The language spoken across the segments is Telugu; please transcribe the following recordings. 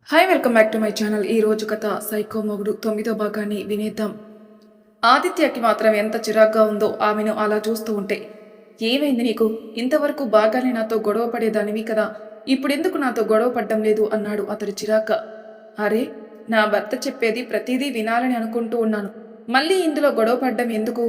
Hi welcome back to my channel. ఈ రోజు కథ సైకో మొగుడు 9వ భాగాన్ని వినేద్దాం. ఆదిత్యకి మాత్రం ఎంత చిరాగ్గా ఉందో ఆమెను అలా చూస్తూ ఉంటే. ఏమైంది నీకు? ఇంతవరకు బాగానే నాతో గొడవ పడేదానివి కదా, ఇప్పుడెందుకు నాతో గొడవ పడ్డం లేదు అన్నాడు అతడు చిరాగ్గా. అరే, నా భర్త చెప్పేది ప్రతిదీ వినాలని అనుకుంటూ ఉన్నాను, మళ్ళీ ఇందులో గొడవ పడ్డం ఎందుకు?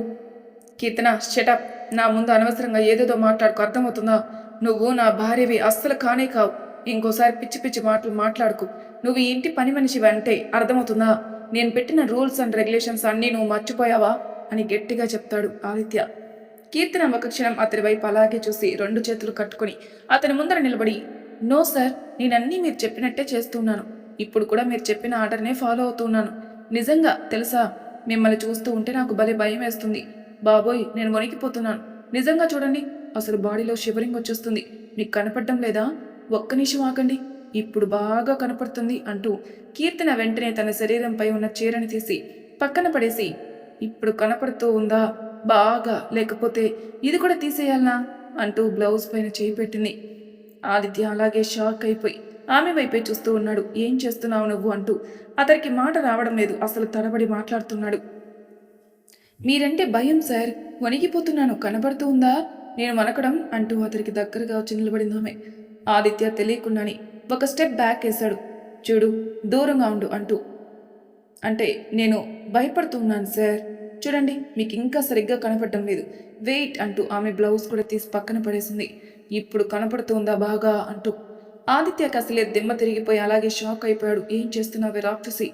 కీర్తన, షటప్. నా ముందు అనవసరంగా ఏదేదో మాట్లాడుకు, అర్థమవుతుందా? నువ్వు నా భార్యవి అస్సలు కానే కావు. ఇంకోసారి పిచ్చి పిచ్చి మాటలు మాట్లాడుకు. నువ్వు ఈ ఇంటి పని మనిషివి అంటే అర్థమవుతుందా? నేను పెట్టిన రూల్స్ అండ్ రెగ్యులేషన్స్ అన్నీ నువ్వు మర్చిపోయావా అని గట్టిగా చెప్తాడు ఆదిత్య. కీర్తన ఒక క్షణం అతని వైపు అలాగే చూసి 2 చేతులు కట్టుకుని అతని ముందర నిలబడి, నో సార్, నేనన్నీ మీరు చెప్పినట్టే చేస్తున్నాను. ఇప్పుడు కూడా మీరు చెప్పిన ఆర్డర్నే ఫాలో అవుతున్నాను. నిజంగా తెలుసా, మిమ్మల్ని చూస్తూ ఉంటే నాకు భలే భయం వేస్తుంది. బాబోయ్, నేను వణికిపోతున్నాను. నిజంగా చూడండి, అసలు బాడీలో షివరింగ్ వచ్చేస్తుంది. మీకు కనపడడం లేదా? ఒక్క నిమిషం ఆగండి, ఇప్పుడు బాగా కనపడుతుంది అంటూ కీర్తన వెంటనే తన శరీరంపై ఉన్న చీరని తీసి పక్కన పడేసి, ఇప్పుడు కనపడుతూ ఉందా బాగా, లేకపోతే ఇది కూడా తీసేయాలనా అంటూ బ్లౌజ్ పైన చేయి పెట్టింది. ఆదిత్య అలాగే షాక్ అయిపోయి ఆమె వైపే చూస్తూ ఉన్నాడు. ఏం చేస్తున్నావు నువ్వు అంటూ అతనికి మాట రావడం లేదు. అసలు తడబడి మాట్లాడుతున్నాడు. మీరంటే భయం సార్, వణికిపోతున్నాను, కనబడుతూ ఉందా నేను వనకడం అంటూ అతనికి దగ్గరగా వచ్చి నిలబడింది ఆమె. ఆదిత్య తెలియకుండాని ఒక స్టెప్ బ్యాక్ వేశాడు. చూడు, దూరంగా ఉండు అంటూ. అంటే నేను భయపడుతున్నాను సార్, చూడండి మీకు ఇంకా సరిగ్గా కనపడడం లేదు, వెయిట్ అంటూ ఆమె బ్లౌజ్ కూడా తీసి పక్కన పడేసింది. ఇప్పుడు కనపడుతుందా బాగా అంటూ. ఆదిత్యకి అసలే దిమ్మ తిరిగిపోయి అలాగే షాక్ అయిపోయాడు. ఏం చేస్తున్నావే రాక్షసి,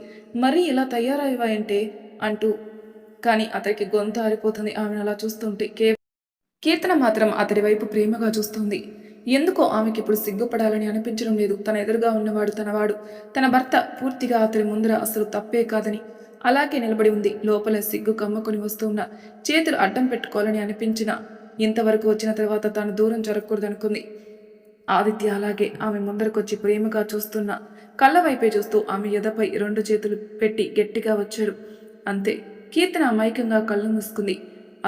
మరీ ఇలా తయారయ్యావంటే అంటూ. కానీ అతనికి గొంతు ఆరిపోతుంది ఆమెను అలా చూస్తుంటే. కీర్తన మాత్రం అతడి వైపు ప్రేమగా చూస్తుంది. ఎందుకో ఆమెకి ఇప్పుడు సిగ్గుపడాలని అనిపించడం లేదు. తన ఎదురుగా ఉన్నవాడు తనవాడు, తన భర్త, పూర్తిగా అతడి ముందర అసలు తప్పే కాదని అలాగే నిలబడి ఉంది. లోపల సిగ్గు కమ్ముకొని వస్తున్న చేతులు అడ్డం పెట్టుకోవాలని అనిపించిన. ఇంతవరకు వచ్చిన తర్వాత తాను దూరం జరగకూడదనుకుంది. ఆదిత్య అలాగే ఆమె ముందరకొచ్చి ప్రేమగా చూస్తున్న కళ్ళ వైపే చూస్తూ ఆమె ఎదపై 2 చేతులు పెట్టి గట్టిగా వచ్చాడు. అంతే, కీర్తన అమాయకంగా కళ్ళు మూసుకుంది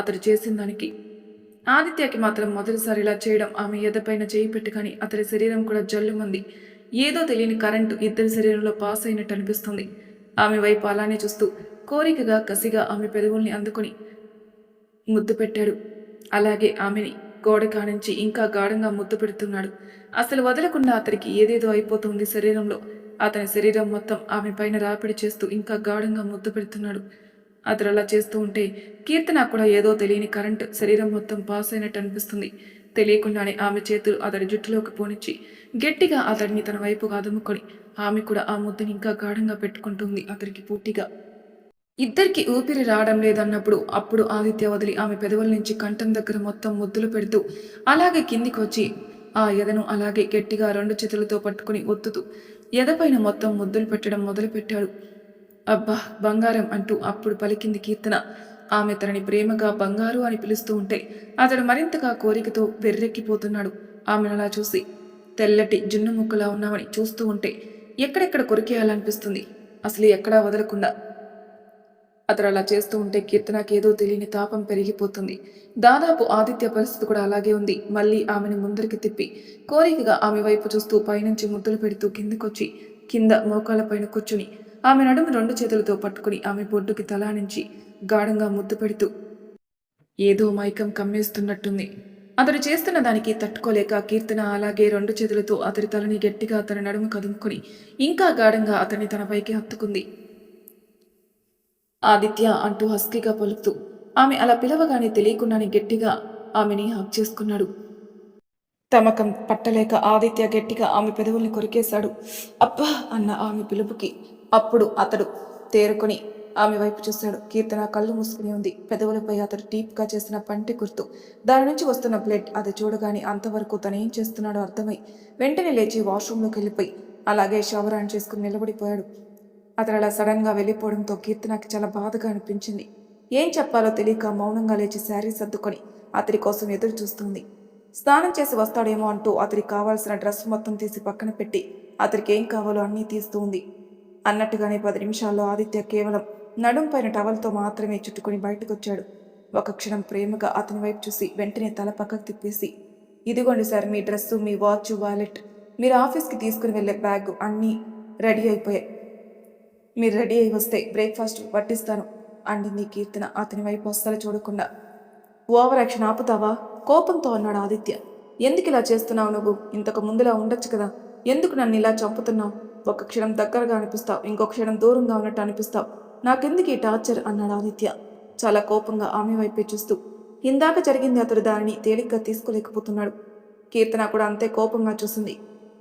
అతడు చేసిన దానికి. ఆదిత్యకి మాత్రం మొదటిసారి ఇలా చేయడం, ఆమె ఎదపైన చేయి పెట్టుకొని అతడి శరీరం కూడా జల్లుమంది. ఏదో తెలియని కరెంటు ఇద్దరి శరీరంలో పాస్ అయినట్టు అనిపిస్తుంది. ఆమె వైపు అలానే చూస్తూ కోరికగా కసిగా ఆమె పెదవుల్ని అందుకొని ముద్దు పెట్టాడు. అలాగే ఆమెని గోడ కానించి ఇంకా గాఢంగా ముద్దు పెడుతున్నాడు. అసలు వదలకుండా అతనికి ఏదేదో అయిపోతుంది శరీరంలో. అతని శరీరం మొత్తం ఆమె పైన రాపిడి చేస్తూ ఇంకా గాఢంగా ముద్దు పెడుతున్నాడు. అతడు అలా చేస్తూ ఉంటే కీర్తన కూడా ఏదో తెలియని కరెంటు శరీరం మొత్తం పాస్ అయినట్టు అనిపిస్తుంది. తెలియకుండానే ఆమె చేతులు అతడి జుట్టులోకి పోనిచ్చి గట్టిగా అతడిని తన వైపుగా అదుముకొని ఆమె కూడా ఆ ముద్దుని ఇంకా గాఢంగా పెట్టుకుంటుంది అతడికి పూర్తిగా. ఇద్దరికి ఊపిరి రావడం లేదన్నప్పుడు అప్పుడు ఆదిత్య వదిలి ఆమె పెదవుల నుంచి కంఠం దగ్గర మొత్తం ముద్దులు పెడుతూ అలాగే కిందికి వచ్చి ఆ ఎదను అలాగే గట్టిగా 2 చేతులతో పట్టుకుని ఒత్తుతూ ఎదపైన మొత్తం ముద్దులు పెట్టడం మొదలుపెట్టాడు. అబ్బా బంగారం అంటూ అప్పుడు పలికింది కీర్తన. ఆమె తనని ప్రేమగా బంగారు అని పిలుస్తూ ఉంటే అతడు మరింతగా కోరికతో వెర్రెక్కిపోతున్నాడు. ఆమెను అలా చూసి. తెల్లటి జున్ను ముక్కలా ఉన్నామని చూస్తూ ఉంటే ఎక్కడెక్కడ కొరికేయాలనిపిస్తుంది, అసలు ఎక్కడా వదలకుండా. అతడు అలా చేస్తూ ఉంటే కీర్తనకి ఏదో తెలియని తాపం పెరిగిపోతుంది. దాదాపు ఆదిత్య పరిస్థితి కూడా అలాగే ఉంది. మళ్ళీ ఆమెను ముందరికి తిప్పి కోరికగా ఆమె వైపు చూస్తూ పైనుంచి ముద్దులు పెడుతూ కిందకొచ్చి కింద మోకాళ్ళపైన కూర్చుని ఆమె నడుము 2 చేతులతో పట్టుకుని ఆమె బొడ్డుకి తలానించి గాఢంగా ముద్దు పెడుతూ ఏదో మైకం కమ్మేస్తున్నట్టుంది. అతడు చేస్తున్న దానికి తట్టుకోలేక కీర్తన అలాగే 2 చేతులతో అతడి తలని గట్టిగా అతని నడుము కదుముకొని ఇంకా గాఢంగా అతన్ని తన పైకి హత్తుకుంది. ఆదిత్య అంటూ హస్కీగా పలుకుతూ ఆమె అలా పిలవగానే తెలియకుండానే గట్టిగా ఆమెని హక్ చేసుకున్నాడు. తమకం పట్టలేక ఆదిత్య గట్టిగా ఆమె పెదవుల్ని కొరికేశాడు. అబ్బా అన్న ఆమె పిలుపుకి అప్పుడు అతడు తేరుకొని ఆమె వైపు చూశాడు. కీర్తన కళ్ళు మూసుకుని ఉంది. పెదవులపై అతడు డీప్గా చేసిన పంటి గుర్తు, దాని నుంచి వస్తున్న బ్లడ్. అది చూడగానే అంతవరకు తనేం చేస్తున్నాడో అర్థమై వెంటనే లేచి వాష్రూమ్లోకి వెళ్ళిపోయి అలాగే షవర్ ఆన్ చేసుకుని నిలబడిపోయాడు. అతడు అలా సడన్గా వెళ్ళిపోవడంతో కీర్తనకి చాలా బాధగా అనిపించింది. ఏం చెప్పాలో తెలియక మౌనంగా లేచి శారీ సర్దుకొని అతడి కోసం ఎదురు చూస్తుంది. స్నానం చేసి వస్తాడేమో అంటూ అతడికి కావాల్సిన డ్రెస్ మొత్తం తీసి పక్కన పెట్టి అతడికి ఏం కావాలో అన్నీ తీస్తూ ఉంది. అన్నట్టుగానే 10 నిమిషాల్లో ఆదిత్య కేవలం నడుం పైన టవల్తో మాత్రమే చుట్టుకుని బయటకొచ్చాడు. ఒక క్షణం ప్రేమగా అతని వైపు చూసి వెంటనే తల పక్కకు తిప్పేసి, ఇదిగోండి సార్ మీ డ్రెస్సు, మీ వాచ్, వాలెట్, మీరు ఆఫీస్కి తీసుకుని వెళ్ళే బ్యాగ్ అన్నీ రెడీ అయిపోయాయి. మీరు రెడీ అయి వస్తే బ్రేక్ఫాస్ట్ వడ్డిస్తాను అండింది కీర్తన అతని వైపు అస్సలు చూడకుండా. ఓవర్ యాక్షన్ ఆపుతావా? కోపంతో అన్నాడు ఆదిత్య. ఎందుకు ఇలా చేస్తున్నావు నువ్వు? ఇంతకు ముందులా ఉండొచ్చు కదా. ఎందుకు నన్ను ఇలా చంపుతున్నావు? ఒక క్షణం దగ్గరగా అనిపిస్తావు, ఇంకొక క్షణం దూరంగా ఉన్నట్టు అనిపిస్తావు. నాకెందుకు ఈ టార్చర్ అన్నాడు ఆదిత్య చాలా కోపంగా ఆమె వైపే చూస్తూ. ఇందాక జరిగింది అతడు దానిని తేలిగ్గా తీసుకోలేకపోతున్నాడు. కీర్తన కూడా అంతే కోపంగా చూసింది.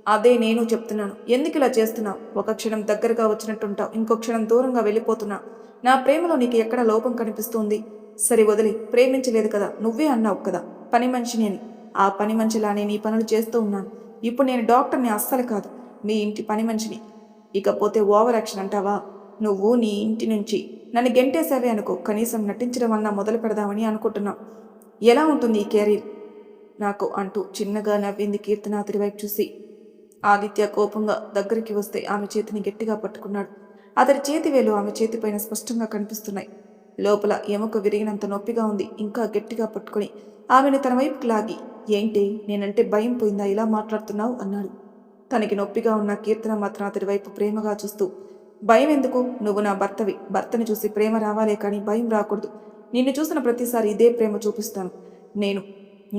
అదే నేను చెప్తున్నాను, ఎందుకు ఇలా చేస్తున్నావు? ఒక క్షణం దగ్గరగా వచ్చినట్టుంటావు, ఇంకొక క్షణం దూరంగా వెళ్ళిపోతున్నావు. నా ప్రేమలో నీకు ఎక్కడ లోపం కనిపిస్తుంది? సరే వదిలి, ప్రేమించలేదు కదా, నువ్వే అన్నావు కదా పని మనిషిని అని. ఆ పని మనిషిలానే నీ పనులు చేస్తూ ఉన్నాను. ఇప్పుడు నేను డాక్టర్ని అస్సలు కాదు, మీ ఇంటి పని మనిషిని. ఇకపోతే ఓవర్ యాక్షన్ అంటావా? నువ్వు నీ ఇంటి నుంచి నన్ను గెంటేసావే అనుకో, కనీసం నటించడం అన్నా మొదలు పెడదామని అనుకుంటున్నావు. ఎలా ఉంటుంది ఈ కెరీర్ నాకు అంటూ చిన్నగా నవ్వింది కీర్తన అతడి వైపు చూసి. ఆదిత్య కోపంగా దగ్గరికి వస్తే ఆమె చేతిని గట్టిగా పట్టుకున్నాడు. అతడి చేతివేలు ఆమె చేతిపైన స్పష్టంగా కనిపిస్తున్నాయి. లోపల ఎముక విరిగినంత నొప్పిగా ఉంది. ఇంకా గట్టిగా పట్టుకుని ఆమెను తన వైపుకి లాగి, ఏంటి నేనంటే భయం పోయిందా ఇలా మాట్లాడుతున్నావు అన్నాడు. తనకి నొప్పిగా ఉన్న కీర్తన మాత్రం అతడి వైపు ప్రేమగా చూస్తూ, భయం ఎందుకు? నువ్వు నా భర్తవి. భర్తని చూసి ప్రేమ రావాలే కానీ భయం రాకూడదు. నిన్ను చూసిన ప్రతిసారి ఇదే ప్రేమ చూపిస్తాను నేను.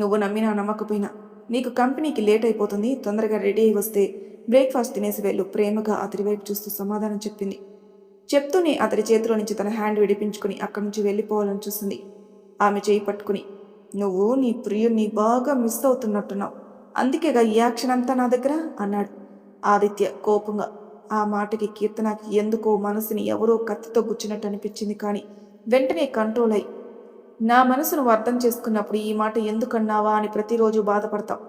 నువ్వు నమ్మినా నమ్మకపోయినా. నీకు కంపెనీకి లేట్ అయిపోతుంది, తొందరగా రెడీ అయి వస్తే బ్రేక్ఫాస్ట్ తినేసి వెళ్ళు ప్రేమగా అతడి వైపు చూస్తూ సమాధానం చెప్పింది. చెప్తూనే అతడి చేతిలో నుంచి తన హ్యాండ్ విడిపించుకుని అక్కడి నుంచి వెళ్ళిపోవాలని చూసింది. ఆమె చేయి పట్టుకుని, నువ్వు నీ ప్రియుణ్ణి బాగా మిస్ అవుతున్నట్టున్నావు, అందుకేగా ఈ యాక్షన్ అంతా నా దగ్గర అన్నాడు ఆదిత్య కోపంగా. ఆ మాటకి కీర్తనకి ఎందుకో మనసుని ఎవరో కత్తితో గుచ్చినట్టు అనిపించింది. కానీ వెంటనే కంట్రోల్ అయి, నా మనసును అర్థం చేసుకున్నప్పుడు ఈ మాట ఎందుకన్నావా అని ప్రతిరోజు బాధపడతావు.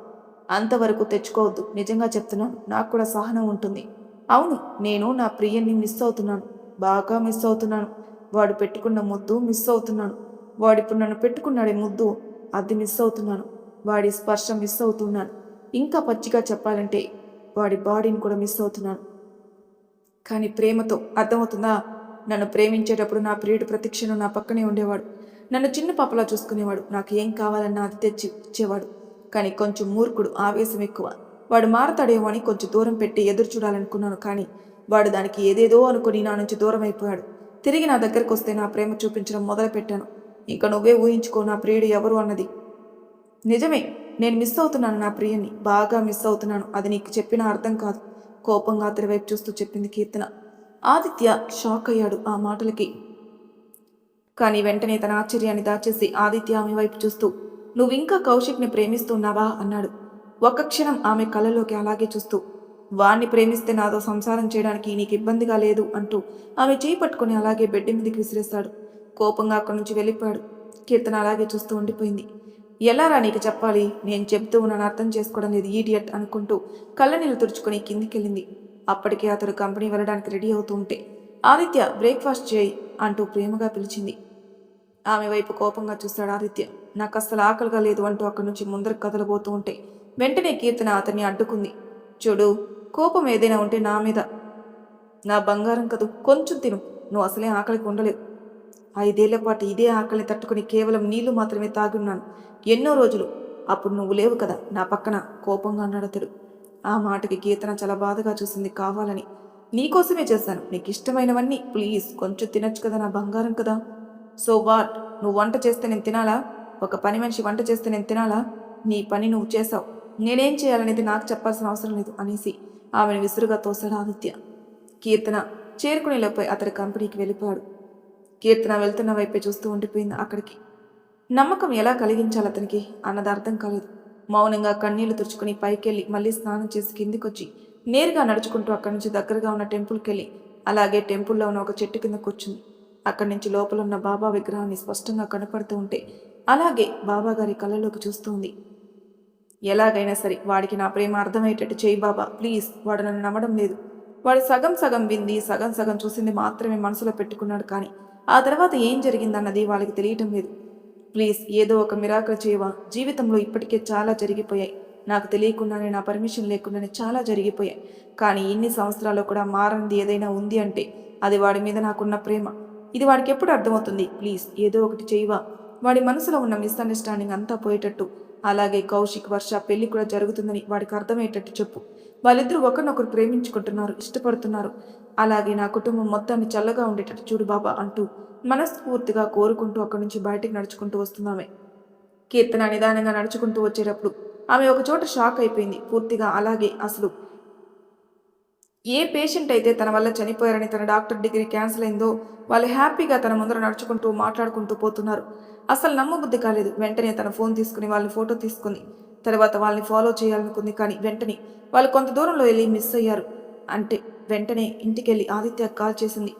అంతవరకు తెచ్చుకోవద్దు, నిజంగా చెప్తున్నాను, నాకు కూడా సహనం ఉంటుంది. అవును, నేను నా ప్రియుణ్ణి మిస్ అవుతున్నాను, బాగా మిస్ అవుతున్నాను. వాడు పెట్టుకున్న ముద్దు మిస్ అవుతున్నాను. వాడిప్పుడు నన్ను పెట్టుకున్నాడే ముద్దు, అది మిస్ అవుతున్నాను. వాడి స్పర్శ మిస్ అవుతున్నాను. ఇంకా పచ్చిగా చెప్పాలంటే వాడి బాడీని కూడా మిస్ అవుతున్నాను. కానీ ప్రేమతో, అర్థమవుతుందా? నన్ను ప్రేమించేటప్పుడు నా ప్రియుడు ప్రతిక్షణం నా పక్కనే ఉండేవాడు. నన్ను చిన్న పాపలా చూసుకునేవాడు. నాకు ఏం కావాలన్నా అది తెచ్చి ఇచ్చేవాడు. కానీ కొంచెం మూర్ఖుడు, ఆవేశం ఎక్కువ. వాడు మారతాడేమో అని కొంచెం దూరం పెట్టి ఎదురు చూడాలనుకున్నాను. కానీ వాడు దానికి ఏదేదో అనుకుని నా నుంచి దూరం అయిపోయాడు. తిరిగి నా దగ్గరకు వస్తే నా ప్రేమ చూపించడం మొదలుపెట్టాను. ఇంకా నువ్వే ఊహించుకో నా ప్రియుడు ఎవరు అన్నది. నిజమే, నేను మిస్ అవుతున్నాను నా ప్రియుని, బాగా మిస్ అవుతున్నాను. అది నీకు చెప్పినా అర్థం కాదు కోపంగా అతడి వైపు చూస్తూ చెప్పింది కీర్తన. ఆదిత్య షాక్ అయ్యాడు ఆ మాటలకి. కానీ వెంటనే తన ఆశ్చర్యాన్ని దాచేసి ఆదిత్య ఆమె వైపు చూస్తూ, నువ్వింకా కౌశిక్ని ప్రేమిస్తున్నావా అన్నాడు. ఒక్క క్షణం ఆమె కళ్ళలోకి అలాగే చూస్తూ, వాణ్ణి ప్రేమిస్తే నాతో సంసారం చేయడానికి నీకు ఇబ్బందిగా లేదు అంటూ ఆమె చేయి పట్టుకుని అలాగే బెడ్ మీదకి విసిరేశాడు. కోపంగా అక్కడి నుంచి వెళ్ళిపోయాడు. కీర్తన అలాగే చూస్తూ ఉండిపోయింది. ఎలారా నీకు చెప్పాలి, నేను చెప్తూ ఉన్నాను అర్థం చేసుకోవడం లేదు ఈడియట్ అనుకుంటూ కళ్ళనీళ్ళు తుడుచుకొని కిందికెళ్ళింది. అప్పటికే అతడు కంపెనీ వెళ్ళడానికి రెడీ అవుతూ ఉంటే, ఆదిత్య బ్రేక్ఫాస్ట్ చేయి అంటూ ప్రేమగా పిలిచింది. ఆమె వైపు కోపంగా చూశాడు ఆదిత్య. నాకు అస్సలు ఆకలిగా లేదు అంటూ అక్కడి నుంచి ముందరకు కదలబోతూ ఉంటే వెంటనే కీర్తన అతన్ని అడ్డుకుంది. చూడు, కోపం ఏదైనా ఉంటే నా మీద. నా బంగారం కదూ, కొంచెం తిను, నువ్వు అసలే ఆకలికి ఉండలేవు. 5 ఏళ్ల పాటు ఇదే ఆకలిని తట్టుకుని కేవలం నీళ్లు మాత్రమే తాగున్నాను ఎన్నో రోజులు. అప్పుడు నువ్వు లేవు కదా నా పక్కన కోపంగా అన్నాడు అతడు. ఆ మాటకి కీర్తన చాలా బాధగా చూసింది. కావాలని, నీకోసమే చేశాను, నీకు ఇష్టమైనవన్నీ, ప్లీజ్ కొంచెం తినచ్చు కదా నా బంగారం కదా. సో వాట్, నువ్వు వంట చేస్తే నేను తినాలా? ఒక పని మనిషి వంట చేస్తే నేను తినాలా? నీ పని నువ్వు చేసావు, నేనేం చేయాలనేది నాకు చెప్పాల్సిన అవసరం లేదు అనేసి ఆమెను విసురుగా తోశాడు ఆదిత్య. కీర్తన చేరుకునేలోపై అతడి కంపెనీకి వెళ్ళిపోయాడు. కీర్తన వెళ్తున్న వైపే చూస్తూ ఉండిపోయింది. అక్కడికి నమ్మకం ఎలా కలిగించాలి అతనికి అన్నది అర్థం కాలేదు. మౌనంగా కన్నీళ్లు తుడుచుకుని పైకెళ్ళి మళ్ళీ స్నానం చేసి కిందికొచ్చి నేరుగా నడుచుకుంటూ అక్కడి నుంచి దగ్గరగా ఉన్న టెంపుల్కి వెళ్ళి అలాగే టెంపుల్లో ఉన్న ఒక చెట్టు కింద కూర్చుంది. అక్కడి నుంచి లోపల ఉన్న బాబా విగ్రహాన్ని స్పష్టంగా కనపడుతూ ఉంటే అలాగే బాబాగారి కళ్ళలోకి చూస్తూ ఉంది. ఎలాగైనా సరే వాడికి నా ప్రేమ అర్థమయ్యేటట్టు చేయి బాబా, ప్లీజ్. వాడు నన్ను నమ్మడం లేదు. వాడు సగం సగం వింది, సగం సగం చూసింది మాత్రమే మనసులో పెట్టుకున్నాడు. కానీ ఆ తర్వాత ఏం జరిగిందన్నది వాళ్ళకి తెలియటం లేదు. ప్లీజ్ ఏదో ఒక మిరాకిల్ చేయవా. జీవితంలో ఇప్పటికే చాలా జరిగిపోయాయి, నాకు తెలియకుండానే, నా పర్మిషన్ లేకుండానే చాలా జరిగిపోయాయి. కానీ ఇన్ని సంవత్సరాల్లో కూడా మారనిది ఏదైనా ఉంది అంటే అది వాడి మీద నాకున్న ప్రేమ. ఇది వాడికి ఎప్పుడు అర్థమవుతుంది? ప్లీజ్ ఏదో ఒకటి చేయవా. వాడి మనసులో ఉన్న మిస్అండర్స్టాండింగ్ అంతా పోయేటట్టు అలాగే కౌశిక్ వర్ష పెళ్లి కూడా జరుగుతుందని వాడికి అర్థమయ్యేటట్టు చెప్పు. వాళ్ళిద్దరూ ఒకరినొకరు ప్రేమించుకుంటున్నారు, ఇష్టపడుతున్నారు. అలాగే నా కుటుంబం మొత్తాన్ని చల్లగా ఉండేటట్టు చూడు బాబా అంటూ మనస్ఫూర్తిగా కోరుకుంటూ అక్కడి నుంచి బయటికి నడుచుకుంటూ వస్తున్నామే. కీర్తన నిదానంగా నడుచుకుంటూ వచ్చేటప్పుడు ఆమె ఒక చోట షాక్ అయిపోయింది పూర్తిగా. అలాగే అసలు ఏ పేషెంట్ అయితే తన వల్ల చనిపోయారని తన డాక్టర్ డిగ్రీ క్యాన్సిల్ అయిందో వాళ్ళు హ్యాపీగా తన ముందర నడుచుకుంటూ మాట్లాడుకుంటూ పోతున్నారు. అసలు నమ్మబుద్ధి కాలేదు. వెంటనే తన ఫోన్ తీసుకుని వాళ్ళని ఫోటో తీసుకుంది. తర్వాత వాళ్ళని ఫాలో చేయాలనుకుంది. కానీ వెంటనే వాళ్ళు కొంత దూరంలో వెళ్ళి మిస్ అయ్యారు. అంటే వెంటనే ఇంటికెళ్ళి ఆదిత్య కాల్ చేసింది.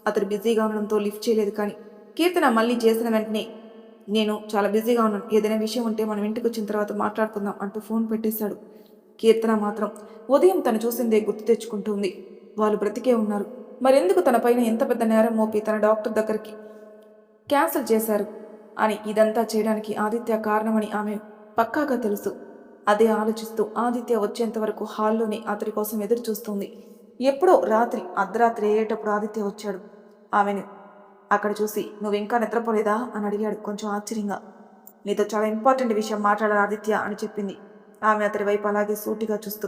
అతడు బిజీగా ఉండడంతో లిఫ్ట్ చేయలేదు. కానీ కీర్తన మళ్ళీ చేసిన వెంటనే నేను చాలా బిజీగా ఉన్నాను, ఏదైనా విషయం ఉంటే మనం ఇంటికి వచ్చిన తర్వాత మాట్లాడుకుందాం అంటూ ఫోన్ పెట్టేశాడు. కీర్తన మాత్రం ఉదయం తను చూసిందే గుర్తు తెచ్చుకుంటుంది. వాళ్ళు బ్రతికే ఉన్నారు. మరెందుకు తన పైన ఎంత పెద్ద నేరం మోపి తన డాక్టర్ దగ్గరికి క్యాన్సిల్ చేశారు అని ఇదంతా చేయడానికి ఆదిత్య కారణమని ఆమె పక్కాగా తెలుసు. అదే ఆలోచిస్తూ ఆదిత్య వచ్చేంత వరకు హాల్లోనే అతడి కోసం ఎదురు చూస్తుంది. ఎప్పుడో రాత్రి అర్ధరాత్రి అయ్యేటప్పుడు ఆదిత్య వచ్చాడు. ఆమెను అక్కడ చూసి నువ్వు ఇంకా నిద్రపోలేదా అని అడిగాడు కొంచెం ఆశ్చర్యంగా. నీతో చాలా ఇంపార్టెంట్ విషయం మాట్లాడాలి ఆదిత్య అని చెప్పింది ఆమె అతడి వైపు అలాగే సూటిగా చూస్తూ.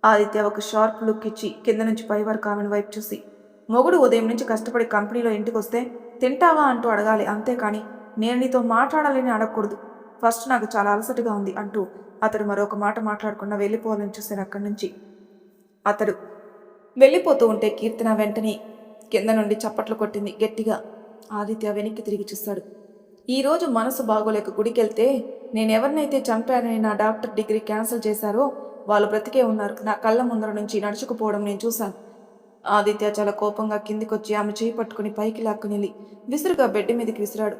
ఆదిత్య ఒక షార్ప్ లుక్ ఇచ్చి కింద నుంచి పై వరకు ఆమెను వైపు చూసి, మొగుడు ఉదయం నుంచి కష్టపడి కంపెనీలో ఇంటికి వస్తే తింటావా అంటూ అడగాలి, అంతేకాని నేను నీతో మాట్లాడాలని అడగకూడదు. ఫస్ట్ నాకు చాలా అలసటగా ఉంది అంటూ అతడు మరొక మాట మాట్లాడకుండా వెళ్ళిపోవాలని చూశాను. అక్కడి నుంచి అతడు వెళ్ళిపోతూ ఉంటే కీర్తన వెంటనే కింద నుండి చప్పట్లు కొట్టింది గట్టిగా. ఆదిత్య వెనక్కి తిరిగి చూశాడు. ఈరోజు మనసు బాగోలేక గుడికెళ్తే నేనెవరినైతే చంపానని నా డాక్టర్ డిగ్రీ క్యాన్సిల్ చేశారో వాళ్ళు బ్రతికే ఉన్నారు. నా కళ్ళ ముందర నుంచి నడుచుకుపోవడం నేను చూశాను. ఆదిత్య చాలా కోపంగా కిందికొచ్చి ఆమె చేయి పట్టుకుని పైకి లాక్కుని వెళ్ళి విసురుగా బెడ్ మీదకి విసిరాడు.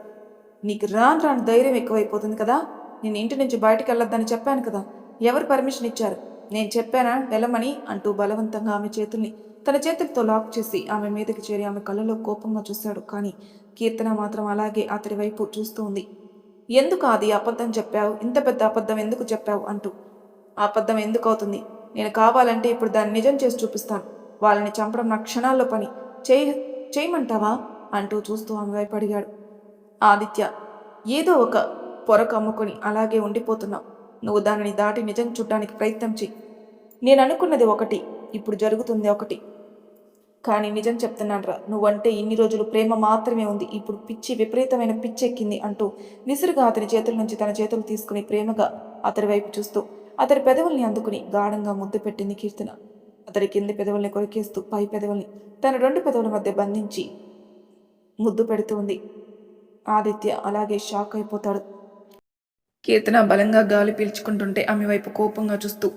నీకు రాను రాను ధైర్యం ఎక్కువైపోతుంది కదా. నేను ఇంటి నుంచి బయటకు వెళ్ళొద్దని చెప్పాను కదా. ఎవరు పర్మిషన్ ఇచ్చారు? నేను చెప్పానా వెళ్ళమని అంటూ బలవంతంగా ఆమె చేతుల్ని తన చేతులతో లాక్ చేసి ఆమె మీదకి చేరి ఆమె కళ్ళలో కోపంగా చూశాడు. కానీ కీర్తన మాత్రం అలాగే అతడి వైపు చూస్తూ ఉంది. ఎందుకు అది అబద్ధం చెప్పావు? ఇంత పెద్ద అబద్ధం ఎందుకు చెప్పావు అంటూ. అబద్ధం ఎందుకు అవుతుంది? నేను కావాలంటే ఇప్పుడు దాన్ని నిజం చేసి చూపిస్తాను. వాళ్ళని చంపడం నా క్షణాల్లో పని. చేయమంటావా అంటూ చూస్తూ ఆమె వైపు అడిగాడు. ఆదిత్య, ఏదో ఒక పొర కమ్ముకొని అలాగే ఉండిపోతున్నావు. నువ్వు దానిని దాటి నిజం చూడ్డానికి ప్రయత్నం చెయ్యి. నేను అనుకున్నది ఒకటి, ఇప్పుడు జరుగుతుంది ఒకటి. కానీ నిజం చెప్తున్నానరా, నువ్వంటే ఇన్ని రోజులు ప్రేమ మాత్రమే ఉంది, ఇప్పుడు పిచ్చి, విపరీతమైన పిచ్చెక్కింది అంటూ విసురుగా అతని చేతుల నుంచి తన చేతులు తీసుకుని ప్రేమగా అతడి వైపు చూస్తూ అతడి పెదవుల్ని అందుకుని గాఢంగా ముద్దు పెట్టింది కీర్తన. అతడి కింది పెదవుల్ని కొరికేస్తూ పై పెదవుల్ని తన రెండు పెదవుల మధ్య బంధించి ముద్దు పెడుతూ ఉంది. ఆదిత్య అలాగే షాక్ అయిపోతాడు. కీర్తన బలంగా గాలి పీల్చుకుంటుంటే ఆమె వైపు కోపంగా చూస్తూ,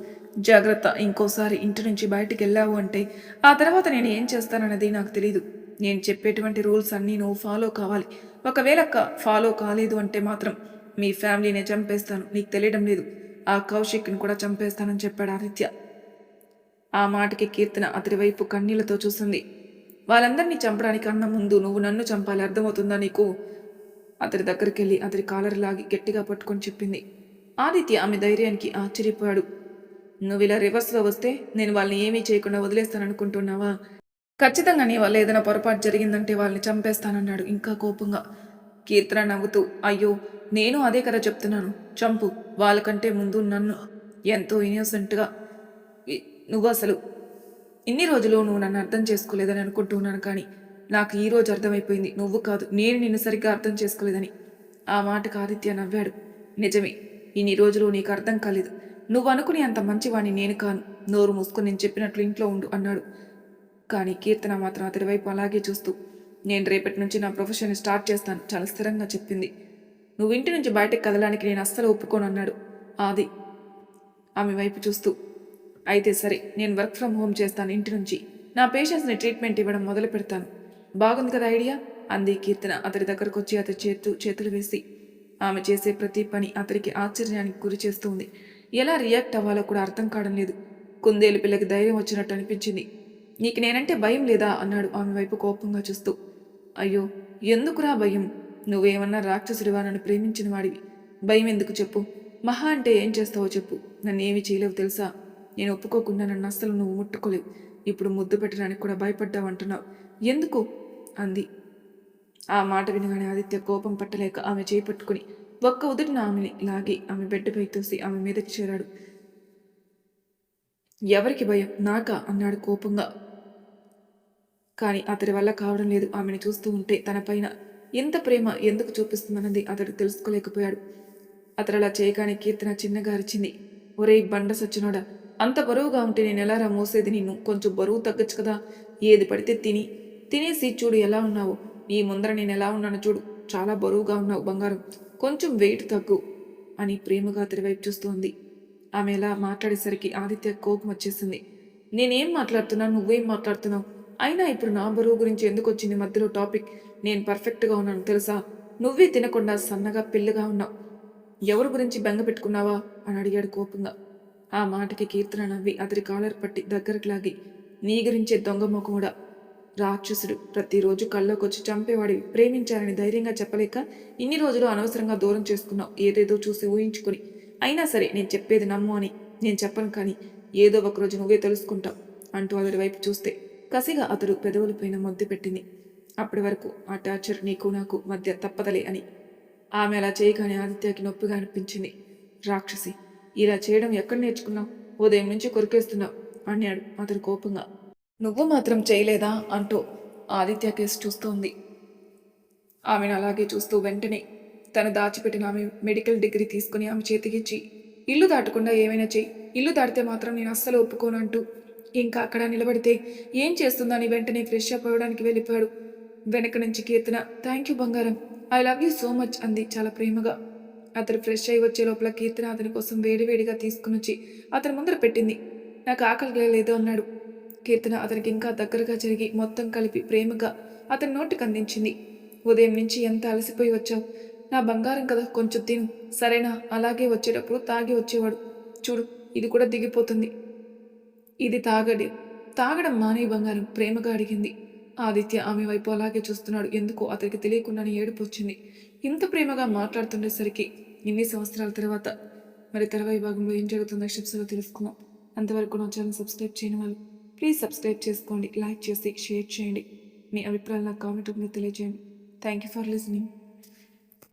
జాగ్రత్త, ఇంకోసారి ఇంటి నుంచి బయటికి వెళ్ళావు అంటే ఆ తర్వాత నేను ఏం చేస్తానన్నది నాకు తెలీదు. నేను చెప్పేటువంటి రూల్స్ అన్నీ నువ్వు ఫాలో కావాలి. ఒకవేళ ఫాలో కాలేదు అంటే మాత్రం మీ ఫ్యామిలీనే చంపేస్తాను. నీకు తెలియడం లేదు, ఆ కౌశిక్ని కూడా చంపేస్తానని చెప్పాడు ఆదిత్య. ఆ మాటకి కీర్తన అతడి వైపు కన్నీళ్లతో చూసింది. వాళ్ళందరినీ చంపడానికి అన్న ముందు నువ్వు నన్ను చంపాలి, అర్థమవుతుందా నీకు? అతడి దగ్గరికి వెళ్ళి అతడి కాలర్ లాగి గట్టిగా పట్టుకొని చెప్పింది. ఆదిత్య ఆమె ధైర్యానికి ఆశ్చర్యపోయాడు. నువ్వు ఇలా రివర్స్లో వస్తే నేను వాళ్ళని ఏమీ చేయకుండా వదిలేస్తాననుకుంటున్నావా? ఖచ్చితంగా నీ వల్ల ఏదైనా పొరపాటు జరిగిందంటే వాళ్ళని చంపేస్తానన్నాడు ఇంకా కోపంగా. కీర్తన నవ్వుతూ, అయ్యో, నేను అదే కదా చెప్తున్నాను, చంపు, వాళ్ళకంటే ముందు నన్ను. ఎంతో ఇన్నోసెంట్గా నువ్వు అసలు ఇన్ని రోజులు నువ్వు నన్ను అర్థం చేసుకోలేదని అనుకుంటున్నాను. కానీ నాకు ఈరోజు అర్థమైపోయింది, నువ్వు కాదు నేను నిన్ను సరిగ్గా అర్థం చేసుకోలేదని. ఆ మాటకు ఆదిత్య నవ్వాడు. నిజమే, ఇన్ని రోజులు నీకు అర్థం కాలేదు. నువ్వు అనుకుని అంత మంచివాణ్ణి నేను కాను. నోరు మూసుకొని నేను చెప్పినట్లు ఇంట్లో ఉండు అన్నాడు. కానీ కీర్తన మాత్రం అతడి వైపు అలాగే చూస్తూ, నేను రేపటి నుంచి నా ప్రొఫెషన్ స్టార్ట్ చేస్తాను చాలా స్థిరంగా చెప్పింది. నువ్వు ఇంటి నుంచి బయటకు కదలడానికి నేను అస్సలు ఒప్పుకోను అన్నాడు ఆది ఆమె వైపు చూస్తూ. అయితే సరే, నేను వర్క్ ఫ్రమ్ హోమ్ చేస్తాను ఇంటి నుంచి. నా పేషెంట్స్ని ట్రీట్మెంట్ ఇవ్వడం మొదలు పెడతాను. బాగుంది కదా ఐడియా అంది కీర్తన అతడి దగ్గరకు వచ్చి అతడి చేతులు వేసి. ఆమె చేసే ప్రతి పని అతడికి ఆశ్చర్యానికి గురి చేస్తుంది. ఎలా రియాక్ట్ అవ్వాలో కూడా అర్థం కావడం లేదు. కుందేలు పిల్లకి ధైర్యం వచ్చినట్టు అనిపించింది. నీకు నేనంటే భయం లేదా అన్నాడు ఆమె వైపు కోపంగా చూస్తూ. అయ్యో, ఎందుకురా భయం? నువ్వేమన్నా రాక్షసుడివా? నన్ను ప్రేమించిన వాడివి, భయం ఎందుకు చెప్పు? మహా అంటే ఏం చేస్తావో చెప్పు. నన్ను ఏమీ చేయలేవు తెలుసా? నేను ఒప్పుకోకుండా నన్ను అస్సలు నువ్వు ముట్టుకోలేవు. ఇప్పుడు ముద్దు పెట్టడానికి కూడా భయపడ్డావంటున్నావు, ఎందుకు అంది. ఆ మాట వినగానే ఆదిత్య కోపం పట్టలేక ఆమె చేయి పట్టుకుని ఒక్క ఉదుటిన ఆమెని లాగి ఆమె బెడ్పై తోసి ఆమె మీదకి చేరాడు. ఎవరికి భయం? నాకా? అన్నాడు కోపంగా. కానీ అతడి వల్ల కావడం లేదు. ఆమెను చూస్తూ ఉంటే తనపైన ఎంత ప్రేమ ఎందుకు చూపిస్తుందన్నది అతడు తెలుసుకోలేకపోయాడు. అతడు అలా చేయగానే కీర్తన చిన్నగా అరిచింది. ఒరేయ్ బండ సచ్చినోడా, అంత బరువుగా ఉంటే నేను ఎలారా మోసేది నిన్ను? కొంచెం బరువు తగ్గచ్చు కదా. ఏది పడితే తినేసి చూడు ఎలా ఉన్నావు. నీ ముందర నేను ఎలా ఉన్నాను చూడు. చాలా బరువుగా ఉన్నావు బంగారం, కొంచెం వెయిట్ తగ్గు అని ప్రేమగా అతడి వైపు చూస్తోంది. ఆమె ఎలా మాట్లాడేసరికి ఆదిత్య కోపం వచ్చేసింది. నేనేం మాట్లాడుతున్నాను, నువ్వేం మాట్లాడుతున్నావు? అయినా ఇప్పుడు నా బరువు గురించి ఎందుకు వచ్చింది మధ్యలో టాపిక్? నేను పర్ఫెక్ట్గా ఉన్నాను తెలుసా. నువ్వే తినకుండా సన్నగా పిల్లగా ఉన్నావు. ఎవరి గురించి బెంగ పెట్టుకున్నావా అని అడిగాడు కోపంగా. ఆ మాటకి కీర్తన నవ్వి అతడి కాలర్ పట్టి దగ్గరకు లాగి, నీ గురించే దొంగ మొఖముడా, రాక్షసుడు, ప్రతిరోజు కల్లోకొచ్చి చంపేవాడివి. ప్రేమించాలని ధైర్యంగా చెప్పలేక ఇన్ని రోజులు అనవసరంగా దూరం చేసుకున్నావు, ఏదేదో చూసి ఊహించుకుని. అయినా సరే నేను చెప్పేది నమ్ము అని నేను చెప్పను, కానీ ఏదో ఒకరోజు నువ్వే తెలుసుకుంటావు అంటూ అతడి వైపు చూస్తే కసిగా అతడు పెదవులపైన మొద్దు పెట్టింది. అప్పటి వరకు ఆ టార్చర్ నీకు నాకు మధ్య తప్పదలే అని. ఆమె అలా చేయగానే ఆదిత్యకి నొప్పిగా అనిపించింది. రాక్షసి, ఇలా చేయడం ఎక్కడ నేర్చుకున్నావు? ఉదయం నుంచి కొరికేస్తున్నావు అన్నాడు అతడు కోపంగా. నువ్వు మాత్రం చేయలేదా అంటూ ఆదిత్య కేసు చూస్తోంది. ఆమెను అలాగే చూస్తూ వెంటనే తను దాచిపెట్టిన ఆమె మెడికల్ డిగ్రీ తీసుకుని ఆమె చేతికిచ్చి, ఇల్లు దాటకుండా ఏమైనా చెయ్యి, ఇల్లు దాటితే మాత్రం నేను అస్సలు ఒప్పుకోను అంటూ ఇంకా అక్కడ నిలబడితే ఏం చేస్తుందని వెంటనే ఫ్రెష్ అప్ అవ్వడానికి వెళ్ళిపోయాడు. వెనక నుంచి కీర్తన, థ్యాంక్ యూ బంగారం, I love you so much అంది చాలా ప్రేమగా. అతను ఫ్రెష్ అయి వచ్చే లోపల కీర్తన అతని కోసం వేడివేడిగా తీసుకుని వచ్చి అతని ముందర పెట్టింది. నాకు ఆకలి లేదు అన్నాడు. కీర్తన అతనికి ఇంకా దగ్గరగా జరిగి మొత్తం కలిపి ప్రేమగా అతని నోటికి అందించింది. ఉదయం నుంచి ఎంత అలసిపోయి వచ్చావు, నా బంగారం కదా, కొంచెం తిను సరేనా. అలాగే వచ్చేటప్పుడు తాగి వచ్చేవాడు, చూడు ఇది కూడా దిగిపోతుంది. ఇది తాగడం మానే బంగారం, ప్రేమగా అడిగింది. ఆదిత్య ఆమె వైపు అలాగే చూస్తున్నాడు. ఎందుకో అతనికి తెలియకుండానే ఏడుపు వచ్చింది. ఇంత ప్రేమగా మాట్లాడుతుండేసరికి ఇన్ని సంవత్సరాల తర్వాత. మరి తర్వాయి భాగంలో ఏం జరుగుతుందో స్టెప్స్లో తెలుసుకుందాం. అంతవరకు నా ఛానల్ సబ్స్క్రైబ్ చేయని వాళ్ళు ప్లీజ్ సబ్స్క్రైబ్ చేసుకోండి, లైక్ చేసి షేర్ చేయండి. మీ అభిప్రాయాలు నాకు కామెంట్ రూపంలో తెలియజేయండి. Thank you for listening.